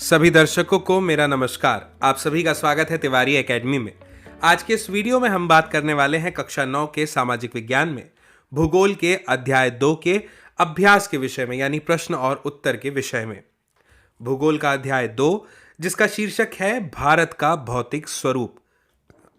सभी दर्शकों को मेरा नमस्कार। आप सभी का स्वागत है तिवारी एकेडमी में। आज के इस वीडियो में हम बात करने वाले हैं कक्षा 9 के सामाजिक विज्ञान में भूगोल के अध्याय 2 के अभ्यास के विषय में, यानी प्रश्न और उत्तर के विषय में। भूगोल का अध्याय 2 जिसका शीर्षक है भारत का भौतिक स्वरूप।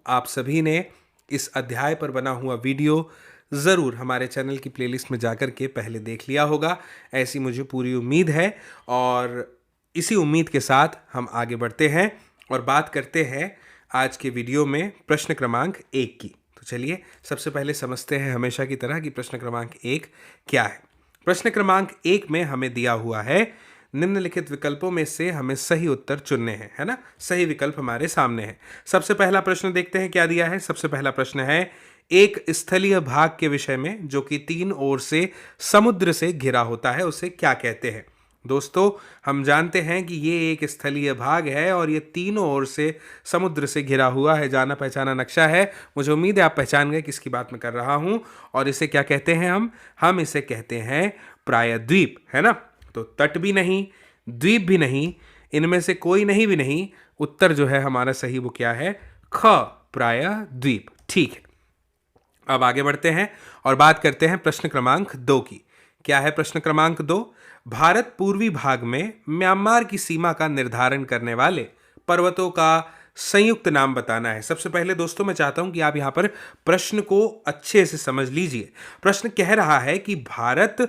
आप सभी ने इस अध्याय पर बना हुआ वीडियो ज़रूर हमारे चैनल की प्लेलिस्ट में जाकर के पहले देख लिया होगा, ऐसी मुझे पूरी उम्मीद है। और इसी उम्मीद के साथ हम आगे बढ़ते हैं और बात करते हैं आज के वीडियो में प्रश्न क्रमांक 1 की। तो चलिए सबसे पहले समझते हैं हमेशा की तरह कि प्रश्न क्रमांक 1 क्या है। प्रश्न क्रमांक 1 में हमें दिया हुआ है निम्नलिखित विकल्पों में से हमें सही उत्तर चुनने हैं, है ना। सही विकल्प हमारे सामने है। सबसे पहला प्रश्न देखते हैं क्या दिया है। सबसे पहला प्रश्न है एक स्थलीय भाग के विषय में जो कि 3 ओर से समुद्र से घिरा होता है उसे क्या कहते हैं। दोस्तों, हम जानते हैं कि ये एक स्थलीय भाग है और ये तीनों ओर से समुद्र से घिरा हुआ है। जाना पहचाना नक्शा है। मुझे उम्मीद है आप पहचान गए किसकी बात मैं कर रहा हूं। और इसे क्या कहते हैं हम इसे कहते हैं प्रायद्वीप, है ना। तो तट भी नहीं, द्वीप भी नहीं, इनमें से कोई नहीं भी नहीं। उत्तर जो है हमारा सही वो क्या है, ख, प्रायद्वीप। ठीक है, अब आगे बढ़ते हैं और बात करते हैं प्रश्न क्रमांक 2 की। क्या है प्रश्न क्रमांक 2। भारत पूर्वी भाग में म्यांमार की सीमा का निर्धारण करने वाले पर्वतों का संयुक्त नाम बताना है। सबसे पहले दोस्तों मैं चाहता हूं कि आप यहां पर प्रश्न को अच्छे से समझ लीजिए। प्रश्न कह रहा है कि भारत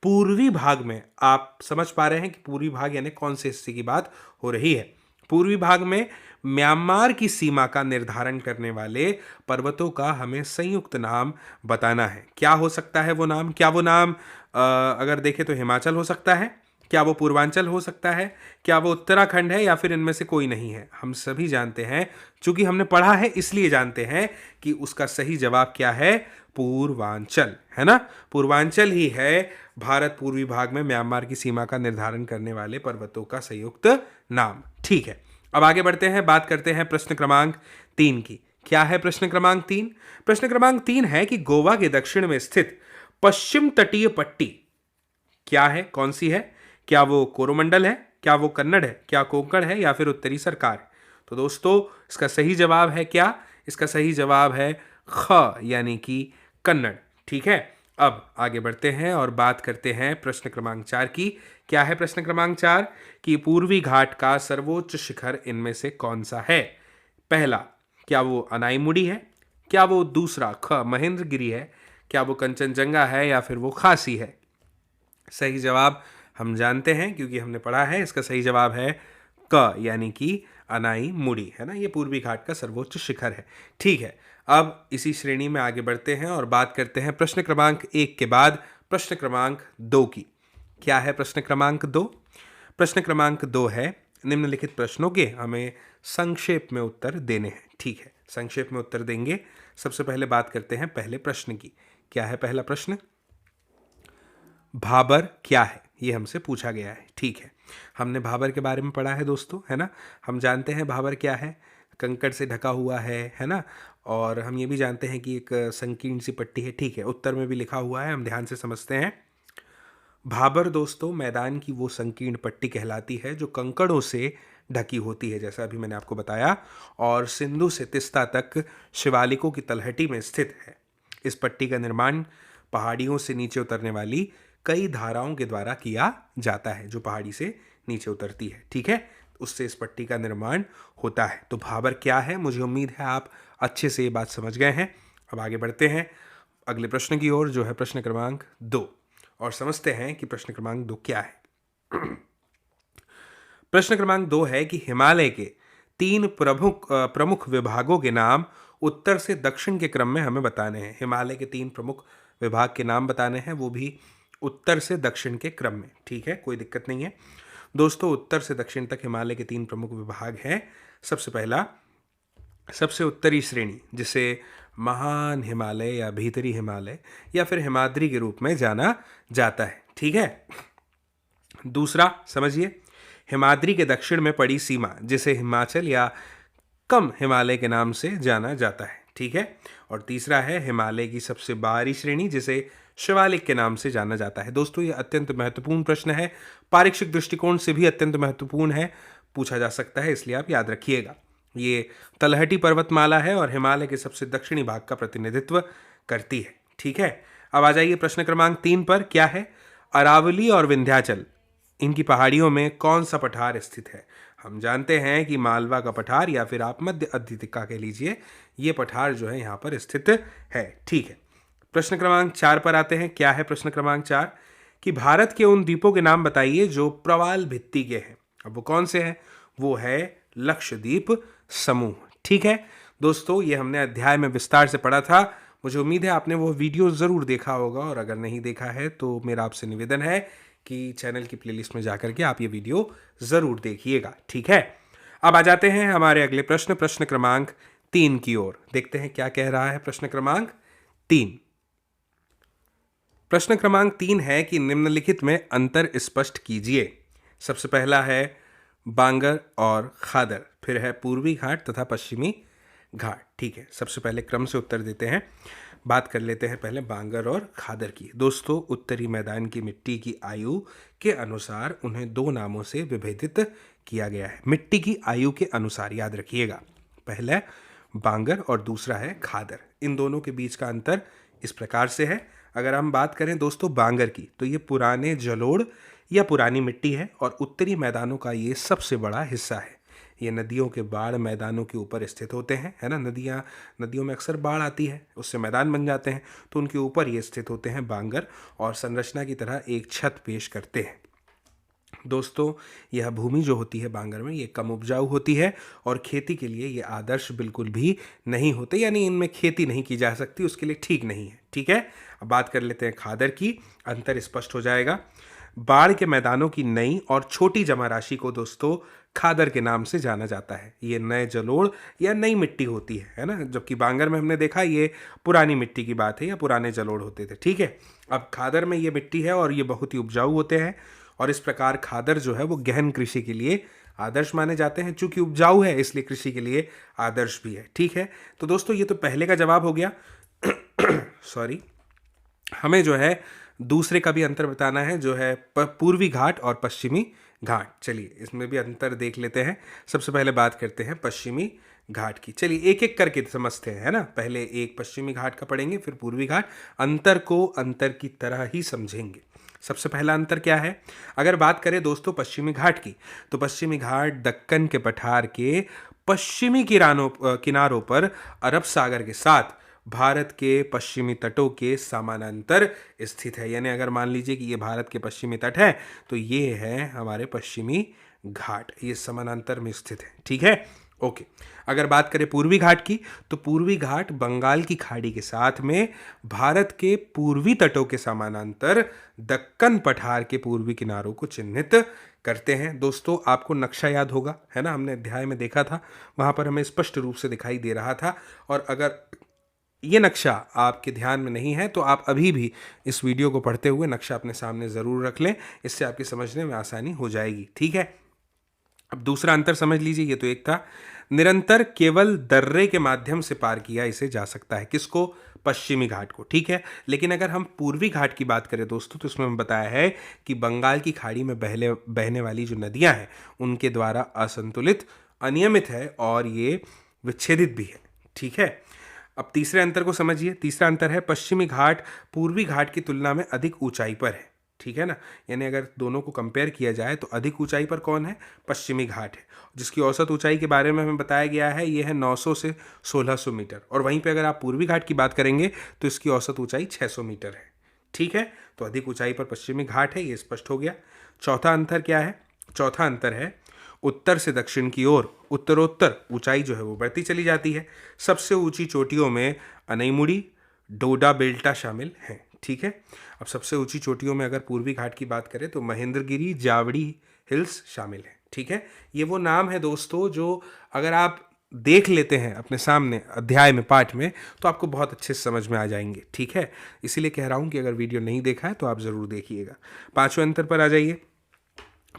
पूर्वी भाग में, आप समझ पा रहे हैं कि पूर्वी भाग यानी कौन से हिस्से की बात हो रही है। पूर्वी भाग में म्यांमार की सीमा का निर्धारण करने वाले पर्वतों का हमें संयुक्त नाम बताना है। क्या हो सकता है वो नाम। क्या वो नाम अगर देखें तो हिमाचल हो सकता है, क्या वो पूर्वांचल हो सकता है, क्या वो उत्तराखंड है, या फिर इनमें से कोई नहीं है। हम सभी जानते हैं, चूंकि हमने पढ़ा है इसलिए जानते हैं कि उसका सही जवाब क्या है, पूर्वांचल, है ना। पूर्वांचल ही है भारत पूर्वी भाग में म्यांमार की सीमा का निर्धारण करने वाले पर्वतों का संयुक्त नाम। ठीक है, अब आगे बढ़ते हैं, बात करते हैं प्रश्न क्रमांक 3 की। क्या है प्रश्न क्रमांक 3। प्रश्न क्रमांक 3 है कि गोवा के दक्षिण में स्थित पश्चिम तटीय पट्टी क्या है, कौन सी है। क्या वो कोरोमंडल है, क्या वो कन्नड़ है, क्या कोंकण है, या फिर उत्तरी सरकार है। तो दोस्तों इसका सही जवाब है क्या, इसका सही जवाब है ख, यानी कि कन्नड़। ठीक है, अब आगे बढ़ते हैं और बात करते हैं प्रश्न क्रमांक 4 की। क्या है प्रश्न क्रमांक 4 कि पूर्वी घाट का सर्वोच्च शिखर इनमें से कौन सा है। पहला, क्या वो अनाईमुड़ी है, क्या वो दूसरा ख महेंद्रगिरी है, क्या वो कंचनजंगा है, या फिर वो खासी है। सही जवाब हम जानते हैं क्योंकि हमने पढ़ा है। इसका सही जवाब है क, यानी कि अनाईमुड़ी, है ना। ये पूर्वी घाट का सर्वोच्च शिखर है। ठीक है, अब इसी श्रेणी में आगे बढ़ते हैं और बात करते हैं प्रश्न क्रमांक 1 के बाद प्रश्न क्रमांक 2 की। क्या है प्रश्न क्रमांक 2। प्रश्न क्रमांक 2 है निम्नलिखित प्रश्नों के हमें संक्षेप में उत्तर देने हैं। ठीक है, संक्षेप में उत्तर देंगे। सबसे पहले बात करते हैं पहले प्रश्न की। क्या है पहला प्रश्न, भाबर क्या है, ये हमसे पूछा गया है। ठीक है, हमने भाबर के बारे में पढ़ा है दोस्तों, है ना। हम जानते हैं भाबर क्या है, कंकड़ से ढका हुआ है ना। और हम ये भी जानते हैं कि एक संकीर्ण सी पट्टी है। ठीक है, उत्तर में भी लिखा हुआ है, हम ध्यान से समझते हैं। भाबर दोस्तों मैदान की वो संकीर्ण पट्टी कहलाती है जो कंकड़ों से ढकी होती है, जैसा अभी मैंने आपको बताया, और सिंधु से तिस्ता तक शिवालिकों की तलहटी में स्थित है। इस पट्टी का निर्माण पहाड़ियों से नीचे उतरने वाली कई धाराओं के द्वारा किया जाता है, जो पहाड़ी से नीचे उतरती है। ठीक है, उससे इस पट्टी का निर्माण होता है। तो भाबर क्या है, मुझे उम्मीद है आप अच्छे से ये बात समझ गए हैं। अब आगे बढ़ते हैं अगले प्रश्न की ओर, जो है प्रश्न क्रमांक 2, और समझते हैं कि प्रश्न क्रमांक 2 क्या है। प्रश्न क्रमांक 2 है कि हिमालय के 3 प्रमुख विभागों के नाम उत्तर से दक्षिण के क्रम में हमें बताने हैं। हिमालय के 3 प्रमुख विभाग के नाम बताने हैं, वो भी उत्तर से दक्षिण के क्रम में। ठीक है, कोई दिक्कत नहीं है दोस्तों। उत्तर से दक्षिण तक हिमालय के 3 प्रमुख विभाग हैं। सबसे पहला, सबसे उत्तरी श्रेणी जिसे महान हिमालय या भीतरी हिमालय या फिर हिमाद्री के रूप में जाना जाता है। ठीक है, दूसरा समझिए, हिमाद्री के दक्षिण में पड़ी सीमा जिसे हिमाचल या कम हिमालय के नाम से जाना जाता है। ठीक है, और तीसरा है हिमालय की सबसे बाहरी श्रेणी जिसे शिवालिक के नाम से जाना जाता है। दोस्तों ये अत्यंत महत्वपूर्ण प्रश्न है, पारीक्षिक दृष्टिकोण से भी अत्यंत महत्वपूर्ण है। पूछा जा सकता है, इसलिए आप याद रखिएगा। ये तलहटी पर्वतमाला है और हिमालय के सबसे दक्षिणी भाग का प्रतिनिधित्व करती है। ठीक है, अब आ जाइए प्रश्न क्रमांक 3 पर। क्या है? अरावली और विंध्याचल, इनकी पहाड़ियों में कौन सा पठार स्थित है? हम जानते हैं कि मालवा का पठार या फिर आप मध्य अधिका कह लीजिए, ये पठार जो है यहाँ पर स्थित है। ठीक है, प्रश्न क्रमांक 4 पर आते हैं। क्या है प्रश्न क्रमांक 4? कि भारत के उन द्वीपों के नाम बताइए जो प्रवाल भित्ति के हैं। अब वो कौन से हैं? वो है लक्षद्वीप समूह। ठीक है दोस्तों, ये हमने अध्याय में विस्तार से पढ़ा था। मुझे उम्मीद है आपने वो वीडियो ज़रूर देखा होगा, और अगर नहीं देखा है तो मेरा आपसे निवेदन है कि चैनल की प्लेलिस्ट में जाकर के आप ये वीडियो ज़रूर देखिएगा। ठीक है, अब आ जाते हैं हमारे अगले प्रश्न, प्रश्न क्रमांक 3 की ओर। देखते हैं क्या कह रहा है प्रश्न क्रमांक 3। प्रश्न क्रमांक 3 है कि निम्नलिखित में अंतर स्पष्ट कीजिए। सबसे पहला है बांगर और खादर, फिर है पूर्वी घाट तथा पश्चिमी घाट। ठीक है, सबसे पहले क्रम से उत्तर देते हैं। बात कर लेते हैं पहले बांगर और खादर की। दोस्तों, उत्तरी मैदान की मिट्टी की आयु के अनुसार उन्हें 2 नामों से विभेदित किया गया है। मिट्टी की आयु के अनुसार, याद रखिएगा। पहला बांगर और दूसरा है खादर। इन दोनों के बीच का अंतर इस प्रकार से है। अगर हम बात करें दोस्तों बांगर की, तो ये पुराने जलोढ़ या पुरानी मिट्टी है और उत्तरी मैदानों का ये सबसे बड़ा हिस्सा है। ये नदियों के बाढ़ मैदानों के ऊपर स्थित होते हैं, है ना। नदियों में अक्सर बाढ़ आती है, उससे मैदान बन जाते हैं, तो उनके ऊपर ये स्थित होते हैं बांगर, और संरचना की तरह एक छत पेश करते हैं। दोस्तों, यह भूमि जो होती है बांगर में, ये कम उपजाऊ होती है और खेती के लिए ये आदर्श बिल्कुल भी नहीं होते, यानी इनमें खेती नहीं की जा सकती, उसके लिए ठीक नहीं है। ठीक है, अब बात कर लेते हैं खादर की। अंतर स्पष्ट हो जाएगा। बाढ़ के मैदानों की नई और छोटी जमा राशि को दोस्तों खादर के नाम से जाना जाता है। ये नए जलोढ़ या नई मिट्टी होती है ना, जबकि बांगर में हमने देखा ये पुरानी मिट्टी की बात है या पुराने जलोढ़ होते थे। ठीक है, अब खादर में ये मिट्टी है और ये बहुत ही उपजाऊ होते हैं, और इस प्रकार खादर जो है वो गहन कृषि के लिए आदर्श माने जाते हैं। चूंकि उपजाऊ है इसलिए कृषि के लिए आदर्श भी है। ठीक है, तो दोस्तों ये तो पहले का जवाब हो गया। सॉरी, हमें जो है दूसरे का भी अंतर बताना है, जो है पूर्वी घाट और पश्चिमी घाट। चलिए इसमें भी अंतर देख लेते हैं। सबसे पहले बात करते हैं पश्चिमी घाट की। चलिए एक एक करके समझते हैं, है ना। पहले एक पश्चिमी घाट का पढ़ेंगे, फिर पूर्वी घाट। अंतर को अंतर की तरह ही समझेंगे। सबसे पहला अंतर क्या है? अगर बात करें दोस्तों पश्चिमी घाट की, तो पश्चिमी घाट दक्कन के पठार के पश्चिमी किनारों पर अरब सागर के साथ भारत के पश्चिमी तटों के समानांतर स्थित है। यानी अगर मान लीजिए कि ये भारत के पश्चिमी तट है, तो ये है हमारे पश्चिमी घाट, ये समानांतर में स्थित है। ठीक है, ओके। अगर बात करें पूर्वी घाट की, तो पूर्वी घाट बंगाल की खाड़ी के साथ में भारत के पूर्वी तटों के समानांतर दक्कन पठार के पूर्वी किनारों को चिन्हित करते हैं। दोस्तों, आपको नक्शा याद होगा, है ना, हमने अध्याय में देखा था, वहां पर हमें स्पष्ट रूप से दिखाई दे रहा था। और अगर ये नक्शा आपके ध्यान में नहीं है तो आप अभी भी इस वीडियो को पढ़ते हुए नक्शा अपने सामने ज़रूर रख लें, इससे आपकी समझने में आसानी हो जाएगी। ठीक है, अब दूसरा अंतर समझ लीजिए। ये तो एक था, निरंतर केवल दर्रे के माध्यम से पार किया इसे जा सकता है। किसको? पश्चिमी घाट को। ठीक है, लेकिन अगर हम पूर्वी घाट की बात करें दोस्तों, तो उसमें हम बताया है कि बंगाल की खाड़ी में बहने वाली जो नदियां हैं उनके द्वारा असंतुलित, अनियमित है और ये विच्छेदित भी है। ठीक है, अब तीसरे अंतर को समझिए। तीसरा अंतर है पश्चिमी घाट पूर्वी घाट की तुलना में अधिक ऊंचाई पर है। ठीक है ना, यानी अगर दोनों को कंपेयर किया जाए तो अधिक ऊंचाई पर कौन है? पश्चिमी घाट है, जिसकी औसत ऊंचाई के बारे में हमें बताया गया है, ये है 900 से 1600 मीटर। और वहीं पे अगर आप पूर्वी घाट की बात करेंगे तो इसकी औसत ऊंचाई 600 मीटर है। ठीक है, तो अधिक ऊंचाई पर पश्चिमी घाट है, ये स्पष्ट हो गया। चौथा अंतर क्या है? चौथा अंतर है उत्तर से दक्षिण की ओर उत्तरोत्तर ऊंचाई जो है वो बढ़ती चली जाती है। सबसे ऊंची चोटियों में अनईमुड़ी, डोडा बेल्टा शामिल हैं। ठीक है, अब सबसे ऊंची चोटियों में अगर पूर्वी घाट की बात करें तो महेंद्रगिरी, जावड़ी हिल्स शामिल हैं। ठीक है, ये वो नाम है दोस्तों जो अगर आप देख लेते हैं अपने सामने अध्याय में, पाठ में, तो आपको बहुत अच्छे से समझ में आ जाएंगे। ठीक है, इसीलिए कह रहा हूँ कि अगर वीडियो नहीं देखा है तो आप ज़रूर देखिएगा। पांचवें अंतर पर आ जाइए।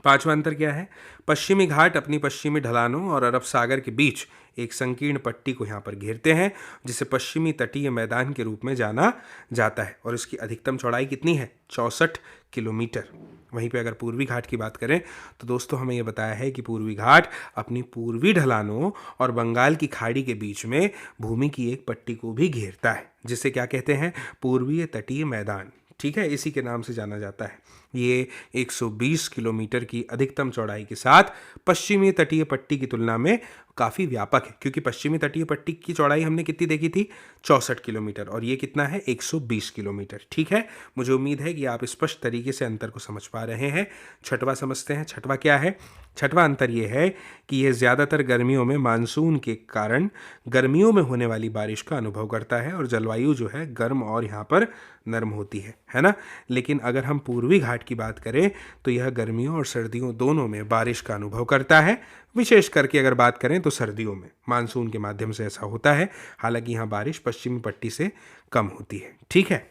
पांचवा अंतर क्या है? पश्चिमी घाट अपनी पश्चिमी ढलानों और अरब सागर के बीच एक संकीर्ण पट्टी को यहाँ पर घेरते हैं, जिसे पश्चिमी तटीय मैदान के रूप में जाना जाता है। और इसकी अधिकतम चौड़ाई कितनी है? 64 किलोमीटर। वहीं पे अगर पूर्वी घाट की बात करें तो दोस्तों हमें ये बताया है कि पूर्वी घाट अपनी पूर्वी ढलानों और बंगाल की खाड़ी के बीच में भूमि की एक पट्टी को भी घेरता है, जिसे क्या कहते हैं, पूर्वीय तटीय मैदान। ठीक है, इसी के नाम से जाना जाता है। ये 120 किलोमीटर की अधिकतम चौड़ाई के साथ पश्चिमी तटीय पट्टी की तुलना में काफ़ी व्यापक है, क्योंकि पश्चिमी तटीय पट्टी की चौड़ाई हमने कितनी देखी थी, 64 किलोमीटर, और ये कितना है, 120 किलोमीटर। ठीक है, मुझे उम्मीद है कि आप स्पष्ट तरीके से अंतर को समझ पा रहे हैं। छठवां समझते हैं। छठवां क्या है? छठवां अंतर ये है कि यह ज़्यादातर गर्मियों में मानसून के कारण गर्मियों में होने वाली बारिश का अनुभव करता है, और जलवायु जो है गर्म और यहाँ पर नर्म होती है ना। लेकिन अगर हम पूर्वी घाट की बात करें तो यह गर्मियों और सर्दियों दोनों में बारिश का अनुभव करता है। विशेष करके अगर बात करें तो सर्दियों में मानसून के माध्यम से ऐसा होता है, हालांकि यहाँ बारिश पश्चिमी पट्टी से कम होती है। ठीक है,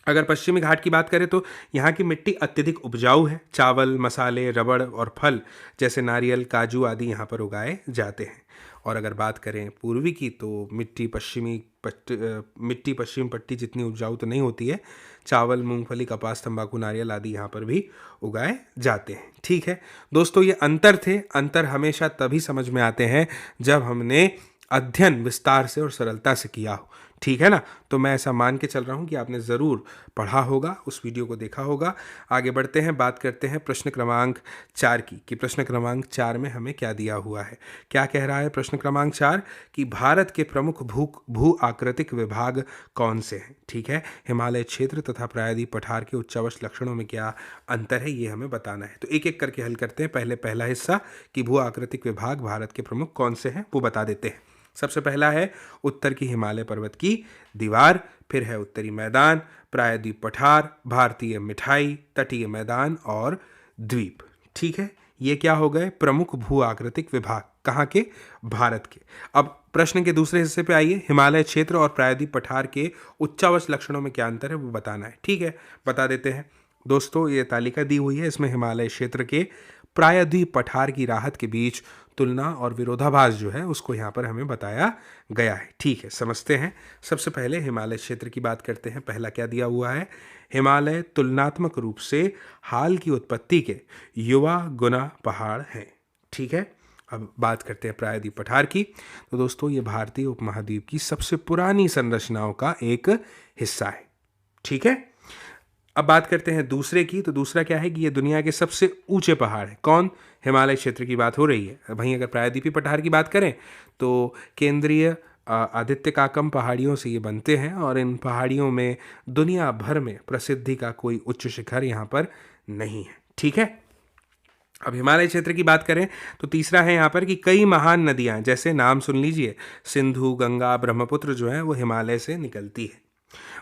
अगर पश्चिमी घाट की बात करें तो यहाँ की मिट्टी अत्यधिक उपजाऊ है। चावल, मसाले, रबड़ और फल जैसे नारियल, काजू आदि यहाँ पर उगाए जाते हैं। और अगर बात करें पूर्वी की तो मिट्टी पश्चिमी पट्टी जितनी उपजाऊ तो नहीं होती है। चावल, मूंगफली, कपास, तंबाकू, नारियल आदि यहाँ पर भी उगाए जाते हैं। ठीक है दोस्तों, ये अंतर थे। अंतर हमेशा तभी समझ में आते हैं जब हमने अध्ययन विस्तार से और सरलता से किया हो। ठीक है ना, तो मैं ऐसा मान के चल रहा हूँ कि आपने ज़रूर पढ़ा होगा, उस वीडियो को देखा होगा। आगे बढ़ते हैं, बात करते हैं प्रश्न क्रमांक 4 की, कि प्रश्न क्रमांक 4 में हमें क्या दिया हुआ है। क्या कह रहा है प्रश्न क्रमांक 4? कि भारत के प्रमुख भू आकृतिक विभाग कौन से हैं। ठीक है, हिमालय क्षेत्र तथा प्रायद्वीप पठार के उच्चावच लक्षणों में क्या अंतर है, ये हमें बताना है। तो एक एक करके हल करते हैं। पहले पहला हिस्सा कि भू आकृतिक विभाग भारत के प्रमुख कौन से हैं, वो बता देते हैं। सबसे पहला है उत्तर की हिमालय पर्वत की दीवार, फिर है उत्तरी मैदान, प्रायद्वीप पठार, भारतीय मिठाई, तटीय मैदान और द्वीप। ठीक है, ये क्या हो गए प्रमुख भू आकृतिक विभाग, कहाँ के, भारत के। अब प्रश्न के दूसरे हिस्से पे आइए, हिमालय क्षेत्र और प्रायद्वीप पठार के उच्चावच लक्षणों में क्या अंतर है वो बताना है। ठीक है, बता देते हैं दोस्तों। ये तालिका दी हुई है, इसमें हिमालय क्षेत्र के प्रायद्वीप पठार की राहत के बीच तुलना और विरोधाभास जो है उसको यहाँ पर हमें बताया गया है। ठीक है, समझते हैं। सबसे पहले हिमालय क्षेत्र की बात करते हैं। पहला क्या दिया हुआ है, हिमालय तुलनात्मक रूप से हाल की उत्पत्ति के युवा गुना पहाड़ हैं। ठीक है, अब बात करते हैं प्रायद्वीप पठार की। तो दोस्तों ये भारतीय उपमहाद्वीप की सबसे पुरानी संरचनाओं का एक हिस्सा है। ठीक है, अब बात करते हैं दूसरे की। तो दूसरा क्या है कि ये दुनिया के सबसे ऊंचे पहाड़ है। कौन? हिमालय क्षेत्र की बात हो रही है। वहीं अगर प्रायद्वीपीय पठार की बात करें तो केंद्रीय आदित्यकाकम पहाड़ियों से ये बनते हैं, और इन पहाड़ियों में दुनिया भर में प्रसिद्धि का कोई उच्च शिखर यहाँ पर नहीं है। ठीक है, अब हिमालय क्षेत्र की बात करें तो तीसरा है यहाँ पर कि कई महान नदियाँ, जैसे नाम सुन लीजिए, सिंधु, गंगा, ब्रह्मपुत्र जो है वो हिमालय से निकलती है।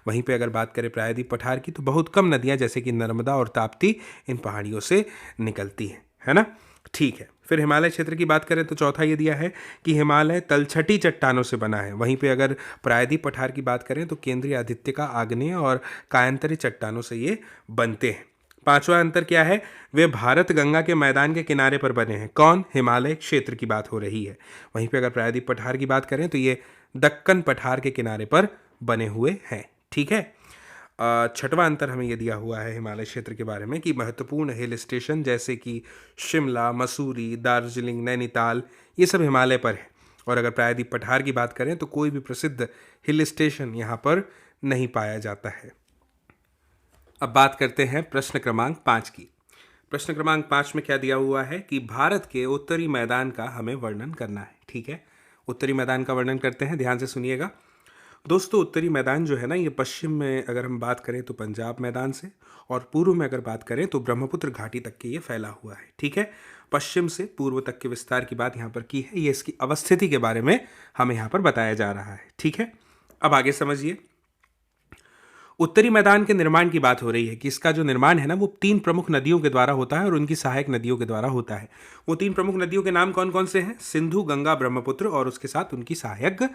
वहीं पे अगर बात करें प्रायद्वीप पठार की तो बहुत कम नदियां जैसे कि नर्मदा और ताप्ती इन पहाड़ियों से निकलती हैं, है ना। ठीक है, फिर हिमालय क्षेत्र की बात करें तो चौथा ये दिया है कि हिमालय तलछटी चट्टानों से बना है। वहीं पे अगर प्रायद्वीप पठार की बात करें तो केंद्रीय आदित्य का आग्नेय और कायांतरी चट्टानों से ये बनते हैं। पांचवा अंतर क्या है, वे भारत गंगा के मैदान के किनारे पर बने हैं। कौन? हिमालय क्षेत्र की बात हो रही है। वहीं पे अगर प्रायद्वीप पठार की बात करें तो ये दक्कन पठार के किनारे पर बने हुए हैं। ठीक है, छठवां अंतर हमें यह दिया हुआ है हिमालय क्षेत्र के बारे में कि महत्वपूर्ण हिल स्टेशन जैसे कि शिमला, मसूरी, दार्जिलिंग, नैनीताल, ये सब हिमालय पर है। और अगर प्रायद्वीप पठार की बात करें तो कोई भी प्रसिद्ध हिल स्टेशन यहाँ पर नहीं पाया जाता है। अब बात करते हैं प्रश्न क्रमांक 5 की। प्रश्न क्रमांक 5 में क्या दिया हुआ है कि भारत के उत्तरी मैदान का हमें वर्णन करना है। ठीक है, उत्तरी मैदान का वर्णन करते हैं, ध्यान से सुनिएगा दोस्तों। उत्तरी मैदान जो है ना, ये पश्चिम में अगर हम बात करें तो पंजाब मैदान से, और पूर्व में अगर बात करें तो ब्रह्मपुत्र घाटी तक के ये फैला हुआ है। ठीक है, पश्चिम से पूर्व तक के विस्तार की बात यहाँ पर की है। ये इसकी अवस्थिति के बारे में हमें यहाँ पर बताया जा रहा है। ठीक है, अब आगे समझिए। उत्तरी मैदान के निर्माण की बात हो रही है कि इसका जो निर्माण है ना वो 3 प्रमुख नदियों के द्वारा होता है और उनकी सहायक नदियों के द्वारा होता है। वो 3 प्रमुख नदियों के नाम कौन कौन से हैं? सिंधु, गंगा, ब्रह्मपुत्र और उसके साथ उनकी सहायक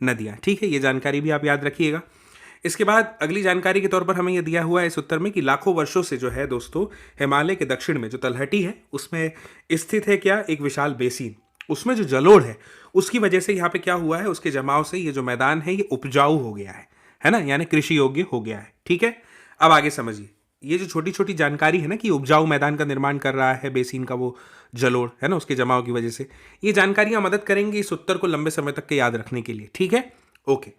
नदियां। ठीक है, ये जानकारी भी आप याद रखिएगा। इसके बाद अगली जानकारी के तौर पर हमें यह दिया हुआ है इस उत्तर में कि लाखों वर्षों से जो है दोस्तों हिमालय के दक्षिण में जो तलहटी है उसमें स्थित है क्या, एक विशाल बेसिन। उसमें जो जलोढ़ है उसकी वजह से यहाँ पे क्या हुआ है, उसके जमाव से ये जो मैदान है ये उपजाऊ हो गया है ना, यानी कृषि योग्य हो गया है। ठीक है, अब आगे समझिए। ये जो छोटी छोटी जानकारी है ना कि उपजाऊ मैदान का निर्माण कर रहा है बेसिन का वो जलोढ़ है ना उसके जमाव की वजह से, ये जानकारियां मदद करेंगी इस उत्तर को लंबे समय तक के याद रखने के लिए। ठीक है, ओके।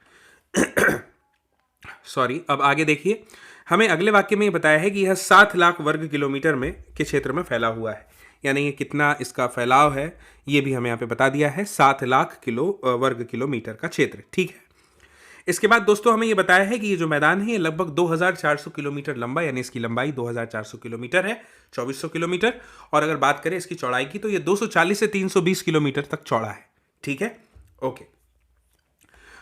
सॉरी, अब आगे देखिए, हमें अगले वाक्य में ये बताया है कि यह 7 लाख वर्ग किलोमीटर में के क्षेत्र में फैला हुआ है, यानी ये कितना इसका फैलाव है ये भी हमें यहाँ पे बता दिया है, 7 लाख वर्ग किलोमीटर का क्षेत्र। ठीक है, इसके बाद दोस्तों हमें ये बताया है कि ये जो मैदान है ये लगभग 2400 किलोमीटर लंबा, यानी इसकी लंबाई 2400 किलोमीटर है, 2400 किलोमीटर। और अगर बात करें इसकी चौड़ाई की तो ये 240 से 320 किलोमीटर तक चौड़ा है। ठीक है, ओके।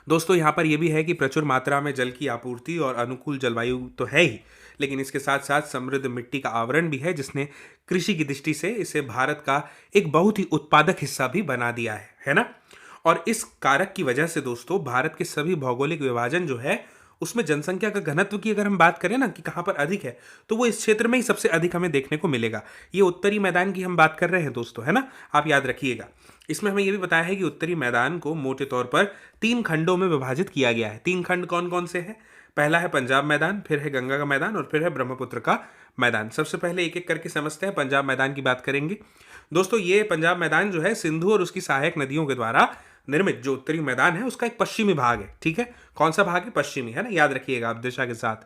दोस्तों यहाँ पर यह भी है कि प्रचुर मात्रा में जल की आपूर्ति और अनुकूल जलवायु तो है ही, लेकिन इसके साथ साथ समृद्ध मिट्टी का आवरण भी है, जिसने कृषि की दृष्टि से इसे भारत का एक बहुत ही उत्पादक हिस्सा भी बना दिया है ना। और इस कारक की वजह से दोस्तों भारत के सभी भौगोलिक विभाजन जो है उसमें जनसंख्या का घनत्व की अगर हम बात करें ना कि कहाँ पर अधिक है, तो वो इस क्षेत्र में ही सबसे अधिक हमें देखने को मिलेगा। ये उत्तरी मैदान की हम बात कर रहे हैं दोस्तों, है ना, आप याद रखिएगा। इसमें हमें यह भी बताया है कि उत्तरी मैदान को मोटे तौर पर 3 खंडों में विभाजित किया गया है। 3 खंड कौन कौन से हैं? पहला है पंजाब मैदान, फिर है गंगा का मैदान और फिर है ब्रह्मपुत्र का मैदान। सबसे पहले एक एक करके समझते हैं। पंजाब मैदान की बात करेंगे दोस्तों। ये पंजाब मैदान जो है सिंधु और उसकी सहायक नदियों के द्वारा निर्मित जो उत्तरी मैदान है उसका एक पश्चिमी भाग है। ठीक है, कौन सा भाग है? पश्चिमी, है ना, याद रखिएगा आप दिशा के साथ।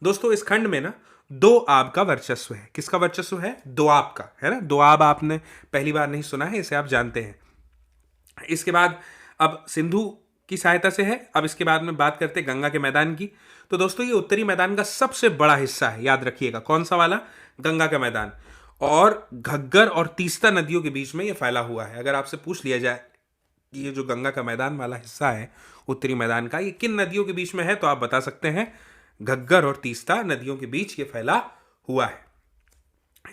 दोस्तों इस खंड में ना दोआब का वर्चस्व है। किसका वर्चस्व है? दोआब का, है ना। दोआब आपने पहली बार नहीं सुना है, इसे आप जानते हैं। इसके बाद अब सिंधु की सहायता से है। अब इसके बाद में बात करते हैं गंगा के मैदान की। तो दोस्तों ये उत्तरी मैदान का सबसे बड़ा हिस्सा है, याद रखिएगा। कौन सा वाला? गंगा का मैदान। और घग्गर और तीस्ता नदियों के बीच में ये फैला हुआ है। अगर आपसे पूछ लिया जाए कि ये जो गंगा का मैदान वाला हिस्सा है उत्तरी मैदान का, ये किन नदियों के बीच में है, तो आप बता सकते हैं घग्गर और तीस्ता नदियों के बीच ये फैला हुआ है।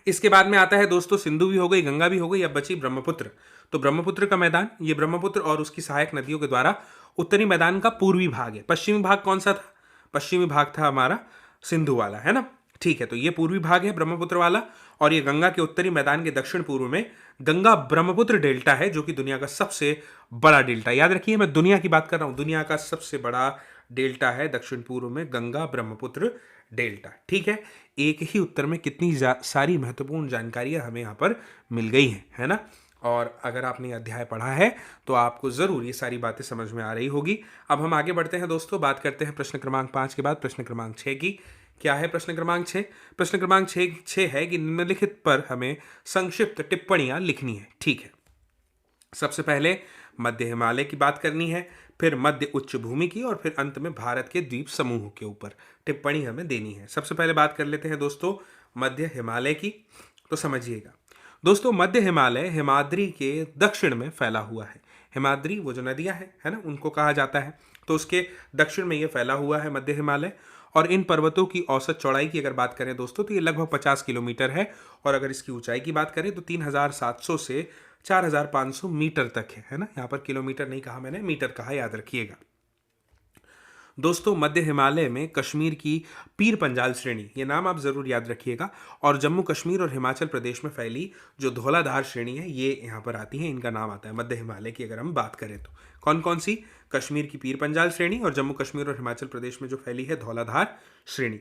इसके बाद में आता है दोस्तों सिंधु भी हो गई, गंगा भी हो गई, अब बची ब्रह्मपुत्र। तो ब्रह्मपुत्र का मैदान, ये ब्रह्मपुत्र और उसकी सहायक नदियों के द्वारा उत्तरी मैदान का पूर्वी भाग है। पश्चिमी भाग कौन सा था? पश्चिमी भाग था हमारा सिंधु वाला, है ना। ठीक है, तो ये पूर्वी भाग है ब्रह्मपुत्र वाला। और ये गंगा के उत्तरी मैदान के दक्षिण पूर्व में गंगा ब्रह्मपुत्र डेल्टा है, जो कि दुनिया का सबसे बड़ा डेल्टा। याद रखिए मैं दुनिया की बात कर रहा हूं, दुनिया का सबसे बड़ा डेल्टा है दक्षिण पूर्व में गंगा ब्रह्मपुत्र डेल्टा। ठीक है, एक ही उत्तर में कितनी सारी महत्वपूर्ण जानकारियां हमें यहाँ पर मिल गई हैं, है ना। और अगर आपने अध्याय पढ़ा है तो आपको जरूर ये सारी बातें समझ में आ रही होगी। अब हम आगे बढ़ते हैं दोस्तों, बात करते हैं प्रश्न क्रमांक 5 के बाद प्रश्न क्रमांक 6 की। क्या है प्रश्न क्रमांक 6? प्रश्न क्रमांक 6 है कि निम्नलिखित पर हमें संक्षिप्त टिप्पणियां लिखनी है। ठीक है, सबसे पहले मध्य हिमालय की बात करनी है, फिर मध्य उच्च भूमि की, और फिर अंत में भारत के द्वीप समूह के ऊपर टिप्पणी हमें देनी है। सबसे पहले बात कर लेते हैं दोस्तों मध्य हिमालय की। तो समझिएगा दोस्तों, मध्य हिमालय हिमाद्री के दक्षिण में फैला हुआ है। हिमाद्री वो जो नदियां हैं, है ना, उनको कहा जाता है। तो उसके दक्षिण में ये फैला हुआ है मध्य हिमालय। और इन पर्वतों की औसत चौड़ाई की अगर बात करें दोस्तों तो ये लगभग 50 किलोमीटर है। और अगर इसकी ऊंचाई की बात करें तो 3700 से 4500 मीटर तक है ना। यहाँ पर किलोमीटर नहीं कहा मैंने, मीटर कहा, याद रखिएगा। दोस्तों मध्य हिमालय में कश्मीर की पीर पंजाल श्रेणी, ये नाम आप जरूर याद रखिएगा, और जम्मू कश्मीर और हिमाचल प्रदेश में फैली जो धौलाधार श्रेणी है ये यहाँ पर आती है। इनका नाम आता है मध्य हिमालय की अगर हम बात करें तो। कौन कौन सी? कश्मीर की पीर पंजाल श्रेणी और जम्मू कश्मीर और हिमाचल प्रदेश में जो फैली है धौलाधार श्रेणी।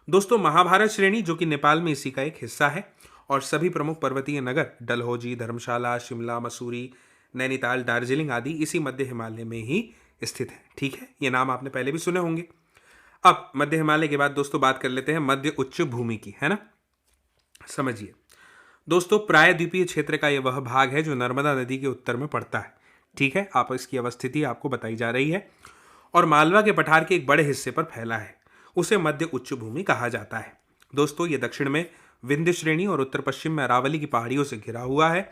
दोस्तों महाभारत श्रेणी जो कि नेपाल में इसी का एक हिस्सा है, और सभी प्रमुख पर्वतीय नगर डलहौजी, धर्मशाला, शिमला, मसूरी, नैनीताल, दार्जिलिंग आदि इसी मध्य हिमालय में ही स्थित है। ठीक है, ये नाम आपने पहले भी सुने होंगे। अब मध्य हिमालय के बाद दोस्तों बात कर लेते हैं मध्य उच्च भूमि की, है ना। समझिए दोस्तों, प्रायद्वीपीय क्षेत्र का यह वह भाग है जो नर्मदा नदी के उत्तर में पड़ता है। ठीक है, आप इसकी अवस्थिति आपको बताई जा रही है, और मालवा के पठार के एक बड़े हिस्से पर फैला है। उसे मध्य उच्च भूमि कहा जाता है। दोस्तों ये दक्षिण में विंध्य श्रेणी और उत्तर पश्चिम में अरावली की पहाड़ियों से घिरा हुआ है।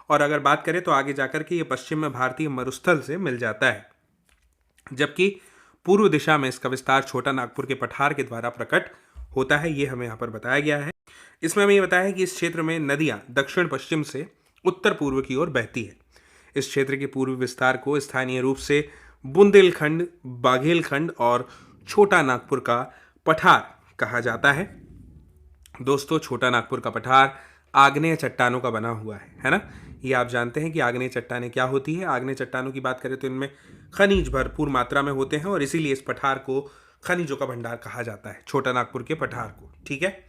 और अगर बात करें तो आगे जाकर के ये पश्चिम में भारतीय मरुस्थल से मिल जाता है, जबकि पूर्व दिशा में इसका विस्तार छोटा नागपुर के पठार के द्वारा प्रकट होता है। ये हमें यहाँ पर बताया गया है। इसमें हमें ये बताया है कि इस क्षेत्र में नदियां दक्षिण पश्चिम से उत्तर पूर्व की ओर बहती है। इस क्षेत्र के पूर्वी विस्तार को स्थानीय रूप से बुंदेलखंड, बाघेलखंड और छोटा नागपुर का पठार कहा जाता है। दोस्तों छोटा नागपुर का पठार आग्नेय चट्टानों का बना हुआ है ना। ये आप जानते हैं कि आग्नेय चट्टानें क्या होती है। आग्नेय चट्टानों की बात करें तो इनमें खनिज भरपूर मात्रा में होते हैं, और इसीलिए इस पठार को खनिजों का भंडार कहा जाता है छोटा नागपुर के पठार को। ठीक है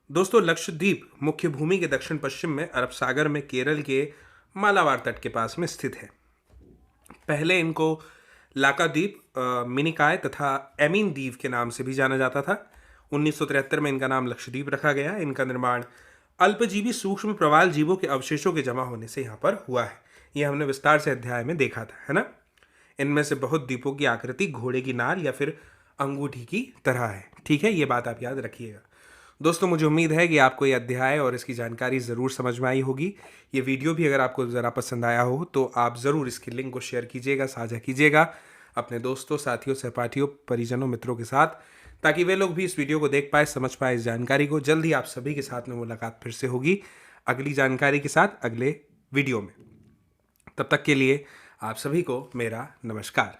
दोस्तों, लक्षद्वीप मुख्य भूमि के दक्षिण पश्चिम में अरब सागर में केरल के मालाबार तट के पास में स्थित है। पहले इनको लाकाद्वीप, मिनिकॉय तथा एमीन द्वीप के नाम से भी जाना जाता था। 1973 में इनका नाम लक्षद्वीप रखा गया। इनका निर्माण अल्पजीवी सूक्ष्म प्रवाल जीवों के अवशेषों के जमा होने से यहाँ पर हुआ है। यह हमने विस्तार से अध्याय में देखा था, है ना। इनमें से बहुत द्वीपों की आकृति घोड़े की नाल या फिर अंगूठी की तरह है। ठीक है, ये बात आप याद रखिएगा। दोस्तों, मुझे उम्मीद है कि आपको ये अध्याय और इसकी जानकारी ज़रूर समझ में आई होगी। ये वीडियो भी अगर आपको ज़रा पसंद आया हो तो आप ज़रूर इसकी लिंक को शेयर कीजिएगा, साझा कीजिएगा अपने दोस्तों, साथियों, सहपाठियों, परिजनों, मित्रों के साथ, ताकि वे लोग भी इस वीडियो को देख पाए, समझ पाए इस जानकारी को। जल्द ही आप सभी के साथ में मुलाकात फिर से होगी अगली जानकारी के साथ अगले वीडियो में। तब तक के लिए आप सभी को मेरा नमस्कार।